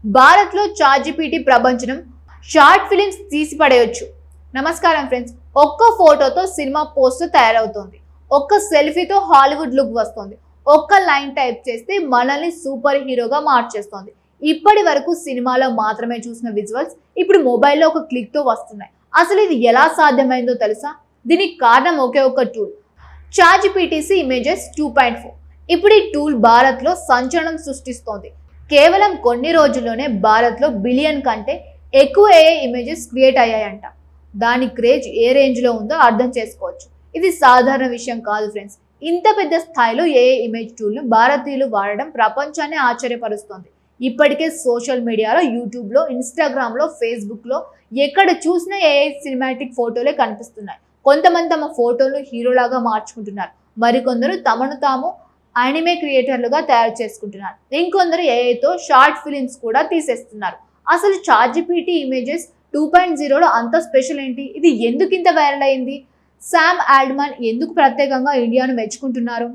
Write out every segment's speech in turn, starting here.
భారత్లో చాట్‌జీపీటీ ప్రపంచం short films తీసి పడేయొచ్చు. నమస్కారం ఫ్రెండ్స్. ఒక్క ఫోటోతో సినిమా పోస్టర్ తయారవుతోంది. ఒక్క సెల్ఫీతో హాలీవుడ్ లుక్ వస్తుంది. ఒక్క లైన్ టైప్ చేస్తే మనల్ని సూపర్ హీరోగా మార్చేస్తోంది. ఇప్పటి వరకు సినిమాలో మాత్రమే చూసిన విజువల్స్ ఇప్పుడు మొబైల్లో ఒక క్లిక్తో వస్తున్నాయి. అసలు ఇది ఎలా సాధ్యమైందో తెలుసా? దీనికి కారణం ఒకే ఒక టూల్, చాట్‌జీపీటీ ఇమేజెస్ 2.4. ఇప్పుడు ఈ టూల్ భారత్లో సంచలనం సృష్టిస్తోంది. కేవలం కొన్ని రోజుల్లోనే భారత్లో బిలియన్ కంటే ఎక్కువ ఏఐ ఇమేజెస్ క్రియేట్ అయ్యాయంట. దాని క్రేజ్ ఏ రేంజ్లో ఉందో అర్థం చేసుకోవచ్చు. ఇది సాధారణ విషయం కాదు ఫ్రెండ్స్. ఇంత పెద్ద స్థాయిలో ఏఐ ఇమేజ్ టూల్ను భారతీయులు వాడడం ప్రపంచాన్ని ఆశ్చర్యపరుస్తోంది. ఇప్పటికే సోషల్ మీడియాలో, యూట్యూబ్లో, ఇన్స్టాగ్రామ్లో, ఫేస్బుక్లో ఎక్కడ చూసినా ఏఐ సినిమాటిక్ ఫోటోలే కనిపిస్తున్నాయి. కొంతమంది తమ ఫోటోలు హీరోలాగా మార్చుకుంటున్నారు. మరికొందరు తమను తాము యానిమే క్రియేటర్లుగా తయారు చేసుకుంటున్నారు. ఇంకొందరు ఏఐతో షార్ట్ ఫిలిమ్స్ కూడా తీసేస్తున్నారు. అసలు చాట్‌జీపీటీ ఇమేజెస్ 2.0లో అంత స్పెషల్ ఏంటి? ఇది ఎందుకు ఇంత వైరల్ అయింది? శామ్ ఆల్ట్మాన్ ఎందుకు ప్రత్యేకంగా ఇండియాను మెచ్చుకుంటున్నారు?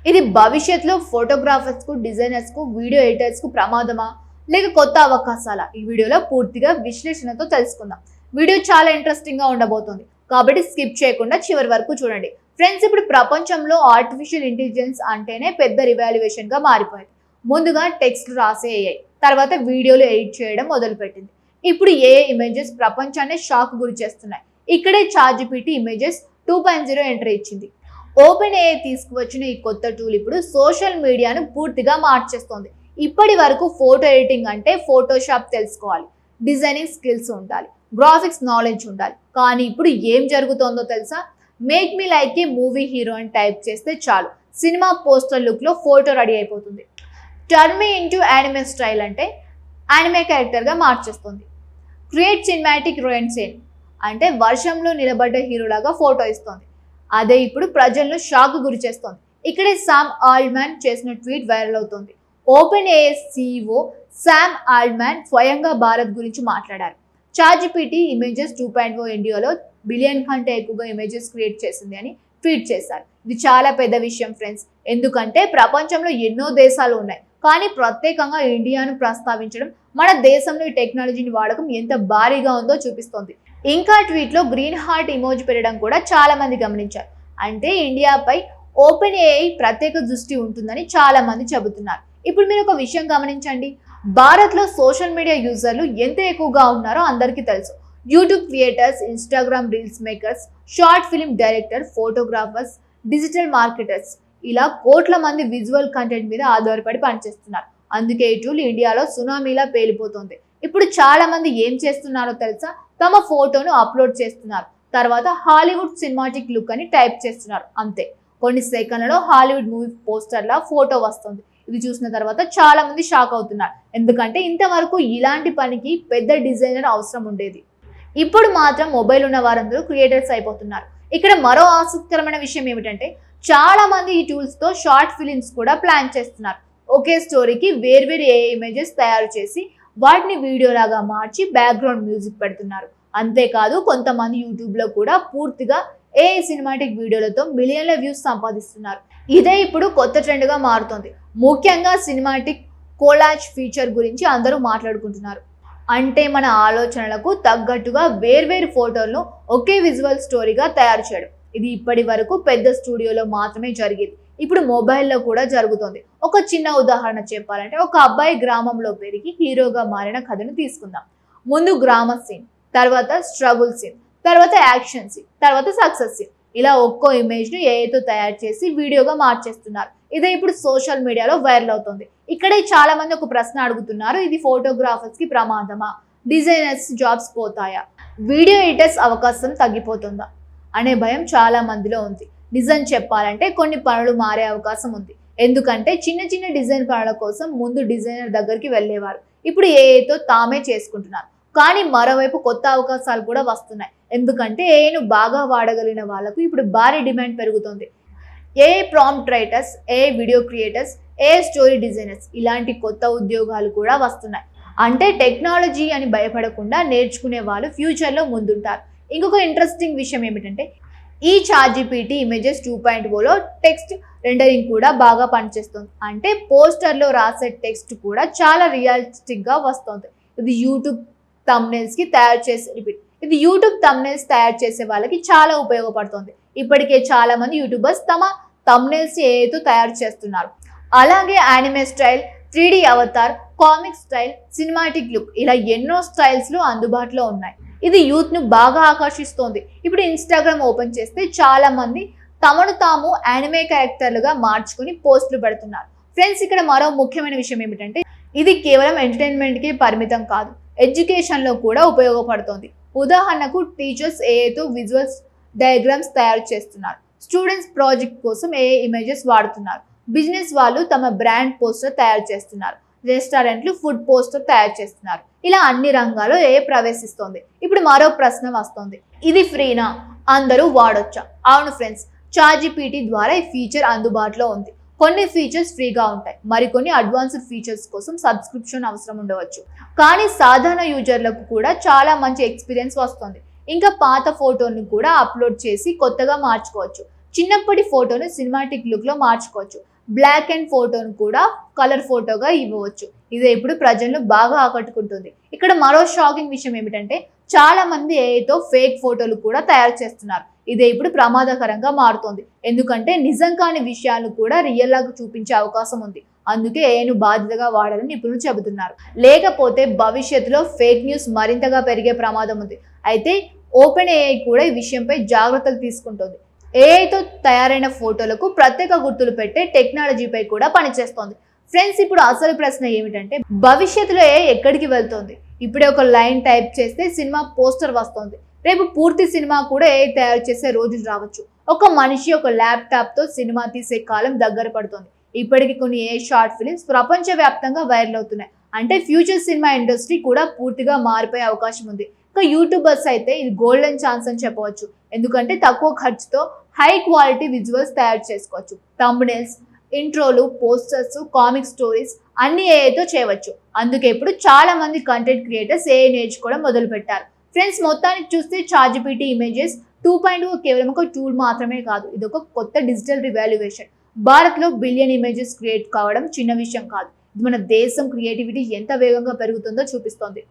ఇది భవిష్యత్తులో ఫోటోగ్రాఫర్స్కు, డిజైనర్స్కు, వీడియో ఎడిటర్స్కు ప్రమాదమా లేక కొత్త అవకాశాలా? ఈ వీడియోలో పూర్తిగా విశ్లేషణతో తెలుసుకుందాం. వీడియో చాలా ఇంట్రెస్టింగ్గా ఉండబోతోంది కాబట్టి స్కిప్ చేయకుండా చివరి వరకు చూడండి. ఫ్రెండ్స్, ఇప్పుడు ప్రపంచంలో ఆర్టిఫిషియల్ ఇంటెలిజెన్స్ అంటేనే పెద్ద రివాల్యుయేషన్గా మారిపోయింది. ముందుగా టెక్స్ట్ రాసే ఏఐ, తర్వాత వీడియోలు ఎడిట్ చేయడం మొదలుపెట్టింది. ఇప్పుడు ఏఐ ఇమేజెస్ ప్రపంచాన్ని షాక్ గురి చేస్తున్నాయి. ఇక్కడే చాట్‌జీపీటీ ఇమేజెస్ 2.0 ఎంట్రీ ఇచ్చింది. ఓపెన్ ఏఐ తీసుకువచ్చిన ఈ కొత్త టూల్ ఇప్పుడు సోషల్ మీడియాను పూర్తిగా మార్చేస్తోంది. ఇప్పటి వరకు ఫోటో ఎడిటింగ్ అంటే ఫోటోషాప్ తెలుసుకోవాలి, డిజైనింగ్ స్కిల్స్ ఉండాలి, గ్రాఫిక్స్ నాలెడ్జ్ ఉండాలి. కానీ ఇప్పుడు ఏం జరుగుతోందో తెలుసా? మేక్ మీ లైక్ ఏ మూవీ హీరో అని టైప్ చేస్తే చాలు, సినిమా పోస్టర్ లుక్లో ఫోటో రెడీ అయిపోతుంది. Turn me into anime style అంటే యానిమే క్యారెక్టర్గా మార్చేస్తుంది. క్రియేట్ సినిమాటిక్ రోయన్ సీన్ అంటే వర్షంలో నిలబడ్డ హీరోలాగా ఫోటో ఇస్తుంది. అదే ఇప్పుడు ప్రజలను షాక్ గురి చేస్తోంది. ఇక్కడే శామ్ ఆల్ట్మాన్ చేసిన ట్వీట్ వైరల్ అవుతోంది. Open AI CEO Sam Altman స్వయంగా భారత్ గురించి మాట్లాడారు. చాట్‌జీపీటీ ఇమేజెస్ 2.0 ఇండియాలో బిలియన్ కంటే ఎక్కువగా ఇమేజెస్ క్రియేట్ చేసింది అని ట్వీట్ చేశారు. ఇది చాలా పెద్ద విషయం ఫ్రెండ్స్. ఎందుకంటే ప్రపంచంలో ఎన్నో దేశాలు ఉన్నాయి, కానీ ప్రత్యేకంగా ఇండియాను ప్రస్తావించడం మన దేశంలో ఈ టెక్నాలజీని వాడకం ఎంత భారీగా ఉందో చూపిస్తోంది. ఇంకా ట్వీట్లో గ్రీన్ హార్ట్ ఇమోజీ పెట్టడం కూడా చాలా మంది గమనించారు. అంటే ఇండియాపై ఓపెన్ ఏఐ ప్రత్యేక దృష్టి ఉంటుందని చాలా మంది చెబుతున్నారు. ఇప్పుడు మీరు ఒక విషయం గమనించండి. భారత్లో సోషల్ మీడియా యూజర్లు ఎంత ఎక్కువగా ఉన్నారో అందరికీ తెలుసు. YouTube creators, Instagram reels makers, short film director, photographers, digital marketers, ఇలా కోట్ల మంది విజువల్ కంటెంట్ మీద ఆధారపడి పనిచేస్తున్నారు. అందుకే ఈ టూల్ ఇండియాలో సునామీలా పేలిపోతుంది. ఇప్పుడు చాలా మంది ఏం చేస్తున్నారో తెలుసా? తమ ఫోటోను అప్లోడ్ చేస్తున్నారు, తర్వాత హాలీవుడ్ సినిమాటిక్ లుక్ అని టైప్ చేస్తున్నారు. అంతే, కొన్ని సెకండ్లలో హాలీవుడ్ మూవీ పోస్టర్లా ఫోటో వస్తుంది. ఇది చూసిన తర్వాత చాలా మంది షాక్ అవుతున్నారు. ఎందుకంటే ఇంతవరకు ఇలాంటి పనికి పెద్ద డిజైనర్ అవసరం ఉండేది. ఇప్పుడు మాత్రం మొబైల్ ఉన్న వారందరూ క్రియేటర్స్ అయిపోతున్నారు. ఇక్కడ మరో ఆసక్తికరమైన విషయం ఏమిటంటే చాలా మంది ఈ టూల్స్తో షార్ట్ ఫిలిమ్స్ కూడా ప్లాన్ చేస్తున్నారు. ఒకే స్టోరీకి వేర్వేరు ఏఐ ఇమేజెస్ తయారు చేసి వాటిని వీడియోలాగా మార్చి బ్యాక్గ్రౌండ్ మ్యూజిక్ పెడుతున్నారు. అంతేకాదు కొంతమంది యూట్యూబ్లో కూడా పూర్తిగా ఏఐ సినిమాటిక్ వీడియోలతో మిలియన్ల వ్యూస్ సంపాదిస్తున్నారు. ఇదే ఇప్పుడు కొత్త ట్రెండ్గా మారుతోంది. ముఖ్యంగా సినిమాటిక్ కోలాజ్ ఫీచర్ గురించి అందరూ మాట్లాడుకుంటున్నారు. అంటే మన ఆలోచనలకు తగ్గట్టుగా వేర్వేరు ఫోటోలను ఒకే విజువల్ స్టోరీగా తయారు చేయడం. ఇది ఇప్పటి వరకు పెద్ద స్టూడియోలో మాత్రమే జరిగేది. ఇప్పుడు మొబైల్లో కూడా జరుగుతోంది. ఒక చిన్న ఉదాహరణ చెప్పాలంటే, ఒక అబ్బాయి గ్రామంలో పెరిగి హీరోగా మారిన కథను తీసుకుందాం. ముందు గ్రామ సీన్, తర్వాత స్ట్రగుల్ సీన్, తర్వాత యాక్షన్ సీన్, తర్వాత సక్సెస్ సీన్. ఇలా ఒక్కో ఇమేజ్ను ఏఐతో తయారు చేసి వీడియోగా మార్చేస్తున్నారు. ఇదే ఇప్పుడు సోషల్ మీడియాలో వైరల్ అవుతుంది. ఇక్కడే చాలా మంది ఒక ప్రశ్న అడుగుతున్నారు. ఇది ఫోటోగ్రాఫర్స్కి ప్రమాదమా? డిజైనర్స్ జాబ్స్ పోతాయా? వీడియో ఎడిటర్స్ అవకాశం తగ్గిపోతుందా అనే భయం చాలా మందిలో ఉంది. నిజం చెప్పాలంటే కొన్ని పనులు మారే అవకాశం ఉంది. ఎందుకంటే చిన్న చిన్న డిజైన్ పనుల కోసం ముందు డిజైనర్ దగ్గరికి వెళ్ళేవారు. ఇప్పుడు ఏఐతో తామే చేసుకుంటున్నారు. కానీ మరోవైపు కొత్త అవకాశాలు కూడా వస్తున్నాయి. ఎందుకంటే ఏఐను బాగా వాడగలిగిన వాళ్ళకు ఇప్పుడు భారీ డిమాండ్ పెరుగుతుంది. AI prompt writers, AI video creators, AI story designers, ఇలాంటి కొత్త ఉద్యోగాలు కూడా వస్తున్నాయి. అంటే టెక్నాలజీ అని భయపడకుండా నేర్చుకునే వాళ్ళు ఫ్యూచర్లో ముందుంటారు. ఇంకొక ఇంట్రెస్టింగ్ విషయం ఏమిటంటే ఈ చాట్‌జీపీటీ ఇమేజెస్ 2.0లో టెక్స్ట్ రెండరింగ్ కూడా బాగా పనిచేస్తుంది. అంటే పోస్టర్లో రాసే టెక్స్ట్ కూడా చాలా రియలిస్టిక్గా వస్తుంది. ఇది యూట్యూబ్ థంబ్నెయిల్స్ ఇది యూట్యూబ్ థంబ్నెయిల్స్ తయారు చేసే వాళ్ళకి చాలా ఉపయోగపడుతుంది. ఇప్పటికే చాలా మంది యూట్యూబర్స్ తమ థంబ్నెయిల్స్ ఏతో తయారు చేస్తున్నారు. అలాగే anime style, 3D Avatar, comic style, cinematic look ఇలా ఎన్నో స్టైల్స్ లో అందుబాటులో ఉన్నాయి. ఇది యూత్ ను బాగా ఆకర్షిస్తోంది. ఇప్పుడు ఇన్స్టాగ్రామ్ ఓపెన్ చేస్తే చాలా మంది తమను తాము యానిమే క్యారెక్టర్లుగా మార్చుకుని పోస్టులు పెడుతున్నారు. ఫ్రెండ్స్, ఇక్కడ మరో ముఖ్యమైన విషయం ఏమిటంటే ఇది కేవలం ఎంటర్టైన్మెంట్కి పరిమితం కాదు, ఎడ్యుకేషన్లో కూడా ఉపయోగపడుతోంది. ఉదాహరణకు టీచర్స్ ఏఐతో విజువల్స్ డయాగ్రామ్స్ తయారు చేస్తున్నారు. స్టూడెంట్స్ ప్రాజెక్ట్ కోసం ఏఐ ఇమేజెస్ వాడుతున్నారు. బిజినెస్ వాళ్ళు తమ బ్రాండ్ పోస్టర్ తయారు చేస్తున్నారు. రెస్టారెంట్లు ఫుడ్ పోస్టర్ తయారు చేస్తున్నారు. ఇలా అన్ని రంగాల్లో ఏఐ ప్రవేశిస్తోంది. ఇప్పుడు మరో ప్రశ్న వస్తోంది, ఇది ఫ్రీనా? అందరూ వాడొచ్చా? అవును ఫ్రెండ్స్, ChatGPT ద్వారా ఈ ఫీచర్ అందుబాటులో ఉంది. కొన్ని ఫీచర్స్ ఫ్రీగా ఉంటాయి, మరికొన్ని అడ్వాన్స్డ్ ఫీచర్స్ కోసం సబ్స్క్రిప్షన్ అవసరం ఉండవచ్చు. కానీ సాధారణ యూజర్లకు కూడా చాలా మంచి ఎక్స్పీరియన్స్ వస్తుంది. ఇంకా పాత ఫోటోని కూడా అప్లోడ్ చేసి కొత్తగా మార్చుకోవచ్చు. చిన్నప్పటి ఫోటోను సినిమాటిక్ లుక్లో మార్చుకోవచ్చు. బ్లాక్ అండ్ ఫోటోను కూడా కలర్ ఫోటోగా ఇవ్వవచ్చు. ఇది ఇప్పుడు ప్రజలను బాగా ఆకట్టుకుంటుంది. ఇక్కడ మరో షాకింగ్ విషయం ఏమిటంటే చాలా మంది ఏఐతో ఫేక్ ఫోటోలు కూడా తయారు చేస్తున్నారు. ఇదే ఇప్పుడు ప్రమాదకరంగా మారుతోంది. ఎందుకంటే నిజం కాని విషయాలను కూడా రియల్ లాగా చూపించే అవకాశం ఉంది. అందుకే ఏఐను బాధ్యతగా వాడాలని నిపుణులు చెబుతున్నారు. లేకపోతే భవిష్యత్తులో ఫేక్ న్యూస్ మరింతగా పెరిగే ప్రమాదం ఉంది. అయితే ఓపెన్ ఏఐ కూడా ఈ విషయంపై జాగ్రత్తలు తీసుకుంటోంది. ఏఐతో తయారైన ఫోటోలకు ప్రత్యేక గుర్తులు పెట్టే టెక్నాలజీపై కూడా పనిచేస్తోంది. ఫ్రెండ్స్, ఇప్పుడు అసలు ప్రశ్న ఏమిటంటే భవిష్యత్తులో ఏఐ ఎక్కడికి వెళ్తోంది? ఇప్పుడే ఒక లైన్ టైప్ చేస్తే సినిమా పోస్టర్ వస్తోంది. రేపు పూర్తి సినిమా కూడా ఏఐ తయారు చేసే రోజులు రావచ్చు. ఒక మనిషి ఒక ల్యాప్టాప్ తో సినిమా తీసే కాలం దగ్గర పడుతోంది. ఇప్పటికి కొన్ని ఏఐ షార్ట్ ఫిలిమ్స్ ప్రపంచవ్యాప్తంగా వైరల్ అవుతున్నాయి. అంటే ఫ్యూచర్ సినిమా ఇండస్ట్రీ కూడా పూర్తిగా మారిపోయే అవకాశం ఉంది. ఇంకా యూట్యూబర్స్ అయితే ఇది గోల్డెన్ ఛాన్స్ అని చెప్పవచ్చు. ఎందుకంటే తక్కువ ఖర్చుతో హై క్వాలిటీ విజువల్స్ తయారు చేసుకోవచ్చు. థంబ్నెయిల్స్, ఇంట్రోలు, పోస్టర్స్, కామిక్ స్టోరీస్ అన్ని ఏఐతో చేయవచ్చు. అందుకే ఇప్పుడు చాలా మంది కంటెంట్ క్రియేటర్స్ ఏఐ నేర్చుకోవడం మొదలు పెట్టారు. ఫ్రెండ్స్, మొత్తానికి చూస్తే ChatGPT ఇమేజెస్ 2.0 కేవలం ఒక టూల్ మాత్రమే కాదు, ఇది ఒక కొత్త డిజిటల్ రివాల్యుయేషన్. భారత్లో బిలియన్ ఇమేజెస్ క్రియేట్ కావడం చిన్న విషయం కాదు. ఇది మన దేశం క్రియేటివిటీ ఎంత వేగంగా పెరుగుతుందో చూపిస్తోంది.